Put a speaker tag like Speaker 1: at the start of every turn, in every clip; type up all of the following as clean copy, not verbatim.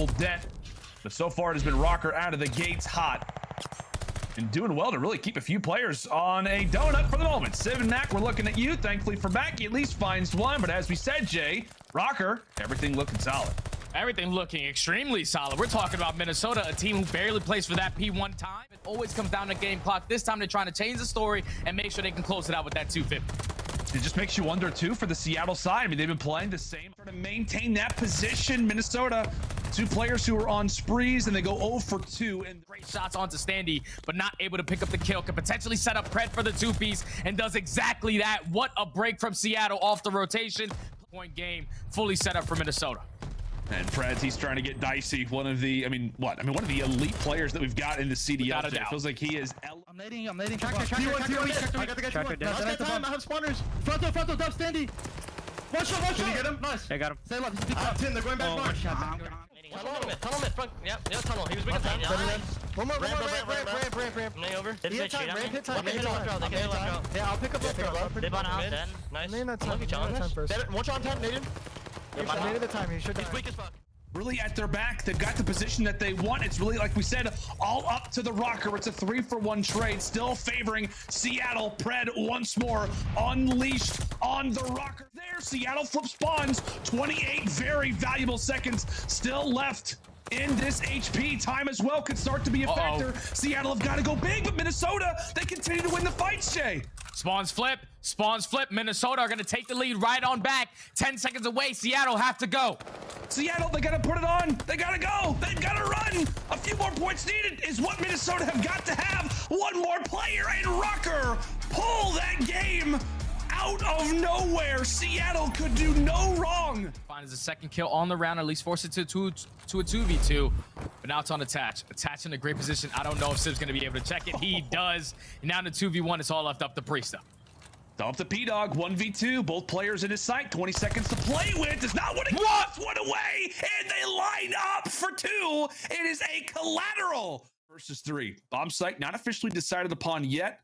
Speaker 1: considerable debt. But so far, it has been Røkkr out of the gates hot. And doing well to really keep a few players on a donut for the moment. Civ and Mack, we're looking at you. Thankfully for Mack, he at least finds one. But as we said, Jay, Røkkr, everything looking solid.
Speaker 2: Everything looking extremely solid. We're talking about Minnesota, a team who barely plays for that P1 time. It always comes down to game clock. This time they're trying to change the story and make sure they can close it out with that 250.
Speaker 1: It just makes you wonder, too, for the Seattle side. I mean, they've been playing the same to maintain that position. Minnesota, two players who are on sprees, and they go 0 for 2. And
Speaker 2: great shots onto Standy, but not able to pick up the kill. Can potentially set up Pred for the 2-piece, and does exactly that. What a break from Seattle off the rotation. Point game, fully set up for Minnesota.
Speaker 1: And Preds, he's trying to get Dicey, one of the, one of the elite players that we've got in the CDL. It feels like he is.
Speaker 3: I'm nading. Tracker. I got the guy. I have spawners. Fronto, dub, Standy. One shot. Can you get him? Nice.
Speaker 4: I got him.
Speaker 3: Stay left. 10, they're going back.
Speaker 5: Tunnel mid. Yeah, tunnel. He was big time.
Speaker 3: One more. Ramp.
Speaker 5: I'm over.
Speaker 3: Hit time.
Speaker 5: Yeah,
Speaker 3: I'll pick up left.
Speaker 5: They bought out then. Nice.
Speaker 3: One shot on 10, Naden. I needed the time. He should die.
Speaker 5: He's weak as fuck.
Speaker 1: Really at their back. They've got the position that they want. It's really, like we said, all up to the Røkkr. It's a 3-for-1 trade, still favoring Seattle. Pred once more unleashed on the Røkkr. There, Seattle flip spawns. 28 very valuable seconds still left in this HP. Time as well could start to be a factor. Seattle have got to go big, but Minnesota, they continue to win the fights, Jay.
Speaker 2: Spawns flip. Minnesota are going to take the lead right on back. 10 seconds away. Seattle have to go.
Speaker 1: Seattle, they got to put it on. They got to go. They've got to run. A few more points needed is what Minnesota have got to have. One more player, and Røkkr pull that game out of nowhere. Seattle could do no wrong.
Speaker 2: Finds a second kill on the round, at least force it to a 2v2. But now it's on Attach. Attach in a great position. I don't know if Sim's going to be able to check it. He does. And now in the 2v1, it's all left up to Priestahh.
Speaker 1: Dump the P-Dog, 1v2, both players in his sight, 20 seconds to play with. Does not want to give one away, and they line up for 2. It is a collateral versus 3. Bomb site not officially decided upon yet.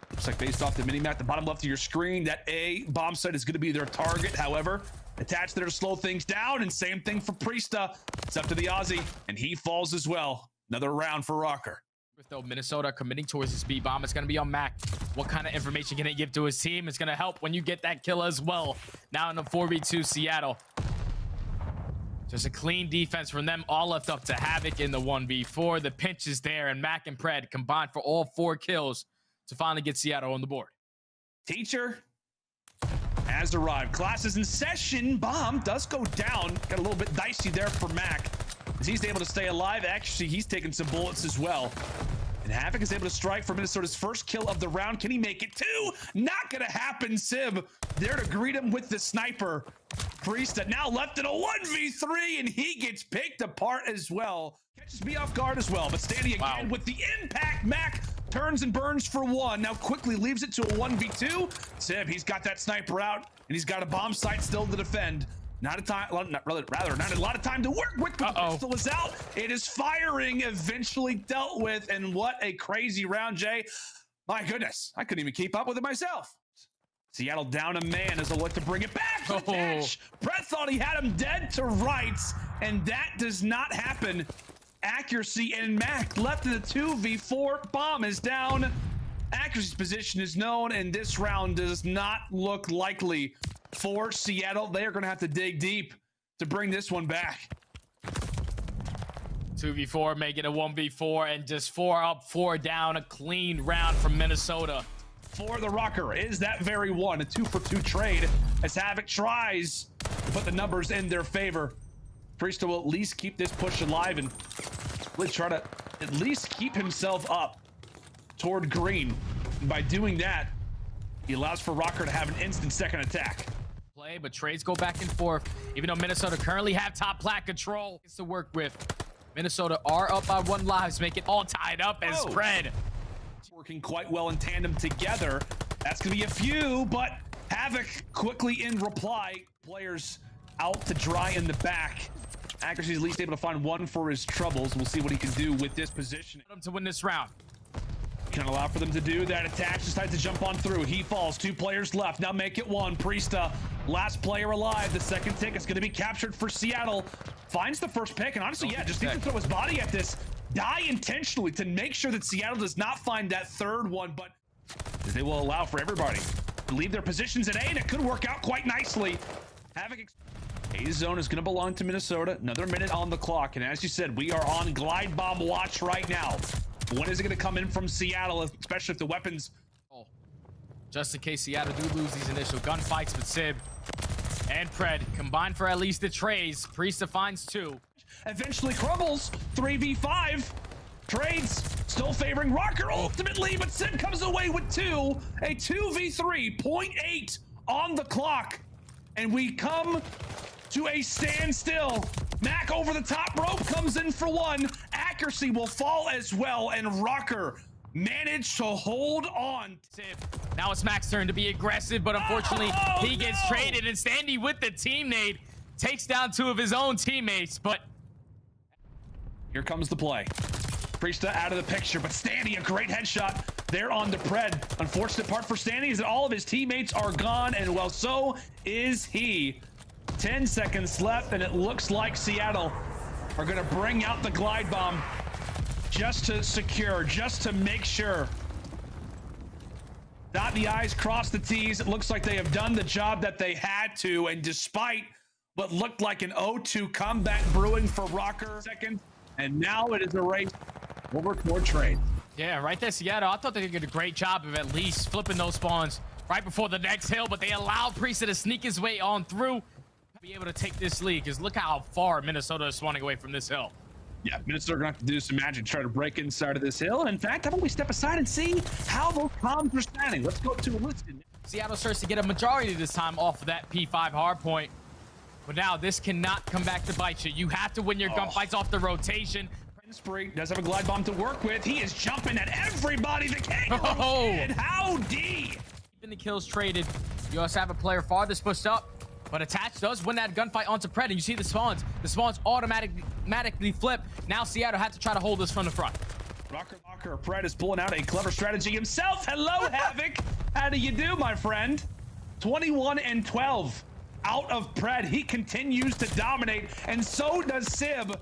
Speaker 1: Looks like based off the mini-map, the bottom left of your screen, that A bomb site is going to be their target. However, Attach there to slow things down, and same thing for Priestahh. It's up to the Aussie, and he falls as well. Another round for Røkkr.
Speaker 2: Though Minnesota committing towards the speed bomb, it's going to be on Mack. What kind of information can it give to his team? It's going to help when you get that kill as well. Now in the 4v2 Seattle. Just a clean defense from them, all left up to Havok in the 1v4. The pinch is there, and Mack and Pred combined for all 4 kills to finally get Seattle on the board.
Speaker 1: Teacher has arrived. Class is in session. Bomb does go down. Got a little bit dicey there for Mack, as he's able to stay alive. Actually, he's taking some bullets as well. And Havok is able to strike for Minnesota's first kill of the round. Can he make it 2? Not gonna happen. Sib there to greet him with the sniper. Priestahh now left in a 1v3, and he gets picked apart as well. Catches me off guard as well, but Standy again with the impact. Mack turns and burns for 1. Now quickly leaves it to a 1v2. Sib, he's got that sniper out, and he's got a bomb site still to defend. Not a lot of time to work with. The pistol is out. It is firing, eventually dealt with, and what a crazy round, Jay. My goodness, I couldn't even keep up with it myself. Seattle down a man as they'll look to bring it back. Pred thought he had him dead to rights, and that does not happen. Accuracy, and Mack left in the 2v4. Bomb is down. Accuracy's position is known, and this round does not look likely for Seattle. They are going to have to dig deep to bring this one back.
Speaker 2: 2v4, make it a 1v4, and just 4 up, 4 down. A clean round from Minnesota.
Speaker 1: For the Røkkr is that very one. A 2-for-2 trade as Havok tries to put the numbers in their favor. Priestahh will at least keep this push alive and really try to at least keep himself up toward green. And by doing that, he allows for Røkkr to have an instant second attack.
Speaker 2: Play, but trades go back and forth. Even though Minnesota currently have top plat control, it's to work with. Minnesota are up by 1 lives, make it all tied up as Pred.
Speaker 1: Working quite well in tandem together. That's gonna be a few, but Havok quickly in reply. Players out to dry in the back. Accuracy is at least able to find 1 for his troubles. We'll see what he can do with this position.
Speaker 2: To win this round.
Speaker 1: Can't allow for them to do that. Attach decides to jump on through. He falls. 2 players left. Now make it 1. Priestahh, last player alive. The second tick is going to be captured for Seattle. Finds the first pick, and honestly, yeah, just needs to throw his body at this. Die intentionally to make sure that Seattle does not find that third one, but they will allow for everybody to leave their positions at A, and it could work out quite nicely. Havok. A zone is going to belong to Minnesota. Another minute on the clock, and as you said, we are on glide bomb watch right now. When is it going to come in from Seattle, especially if the weapons...
Speaker 2: Oh. Just in case Seattle do lose these initial gunfights with Simp and Pred, combined for at least the trays. Priestahh finds 2.
Speaker 1: Eventually crumbles. 3v5. Trades still favoring Røkkr ultimately, but Simp comes away with 2. A 2v3, 0.8 on the clock. And we come to a standstill. Mack over the top rope comes in for 1. Accuracy will fall as well, and Røkkr managed to hold on.
Speaker 2: Now it's Mack's turn to be aggressive, but unfortunately he gets traded, and Standy with the team nade takes down 2 of his own teammates, but
Speaker 1: here comes the play. Priestahh out of the picture, but Standy, a great headshot there on the Pred. Unfortunate part for Standy is that all of his teammates are gone, and well, so is he. 10 seconds left, and it looks like Seattle are going to bring out the glide bomb just to secure, just to make sure. Dot the I's, cross the T's. It looks like they have done the job that they had to, and despite what looked like an 0-2 comeback brewing for Røkkr second, and now it is a race over toward trade.
Speaker 2: yeah, right there, Seattle. I thought they did a great job of at least flipping those spawns right before the next hill, but they allowed Priestahh to sneak his way on through, be able to take this lead, because look how far Minnesota is spawning away from this hill.
Speaker 1: Yeah, Minnesota are going to have to do some magic, try to break inside of this hill. And in fact, how about we step aside and see how those comms are standing? Let's go to a listen.
Speaker 2: Seattle starts to get a majority this time off of that P5 hard point. But now this cannot come back to bite you. You have to win your gunfights off the rotation.
Speaker 1: Spree does have a glide bomb to work with. He is jumping at everybody. The kangaroo kid. Howdy.
Speaker 2: Keeping the kills traded. You also have a player farthest pushed up. But Attach does win that gunfight onto Pred, and you see the spawns. The spawns automatically flip. Now Seattle had to try to hold this from the front.
Speaker 1: Røkkr, Pred is pulling out a clever strategy himself. Hello, Havok. How do you do, my friend? 21 and 12 out of Pred. He continues to dominate, and so does Simp.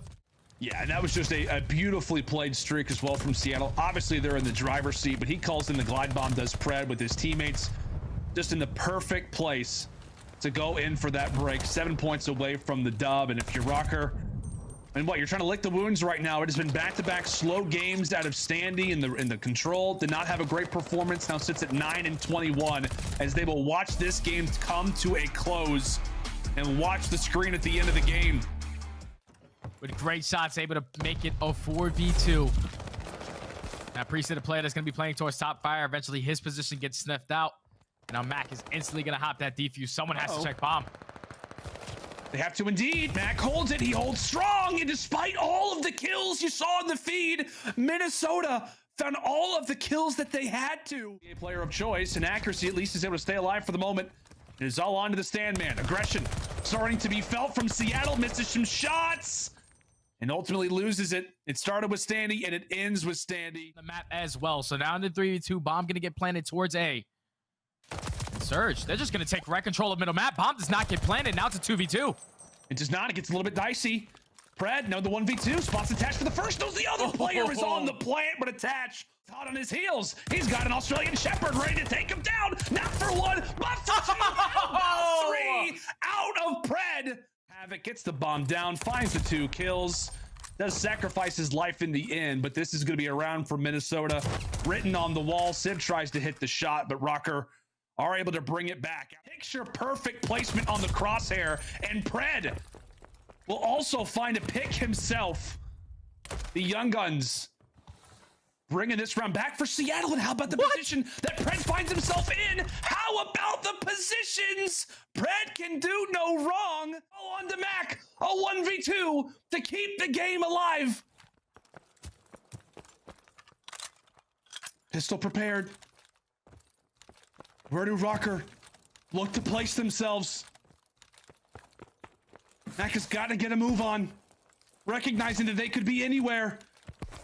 Speaker 1: Yeah, and that was just a beautifully played streak as well from Seattle. Obviously, they're in the driver's seat, but he calls in the glide bomb, does Pred with his teammates. Just in the perfect place to go in for that break. 7 points away from the dub, and if you're Røkkr, and what, you're trying to lick the wounds right now. It has been back-to-back slow games out of Standy in the control. Did not have a great performance. Now sits at 9 and 21 as they will watch this game come to a close and watch the screen at the end of the game.
Speaker 2: With great shots, able to make it a 4v2. Now Priestahh, the player that's going to be playing towards top fire. Eventually his position gets sniffed out. And now Mack is instantly going to hop that defuse. Someone has to check bomb.
Speaker 1: They have to indeed. Mack holds it. He holds strong. And despite all of the kills you saw in the feed, Minnesota found all of the kills that they had to. A player of choice, and accuracy at least is able to stay alive for the moment. It is all on to the stand man. Aggression starting to be felt from Seattle. Misses some shots and ultimately loses it. It started with Standy and it ends with Standy.
Speaker 2: The map as well. So now in the 3v2, bomb going to get planted towards A. Surge, they're just going to take right control of middle map. Bomb does not get planted. Now it's a 2v2.
Speaker 1: It does not. It gets a little bit dicey. Pred, no, the 1v2. Spots attached to the first. No, the other player is on the plant, but attached. Hot on his heels. He's got an Australian Shepherd ready to take him down. Not for 1, but for 2. About 3 out of Pred. Havok gets the bomb down, finds the 2 kills. Does sacrifice his life in the end, but this is going to be a round for Minnesota. Written on the wall. Simp tries to hit the shot, but Røkkr are able to bring it back. Picture perfect placement on the crosshair, and Pred will also find a pick himself. The Young Guns bringing this round back for Seattle, and how about the position that Pred finds himself in? How about the positions? Pred can do no wrong. Oh, on to Mack, a 1v2 to keep the game alive. Pistol prepared. Where do Røkkr look to place themselves? Mack has got to get a move on, recognizing that they could be anywhere.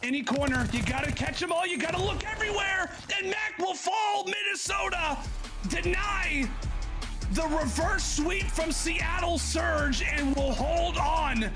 Speaker 1: Any corner, you gotta catch them all. You gotta look everywhere, and Mack will fall. Minnesota deny the reverse sweep from Seattle Surge and will hold on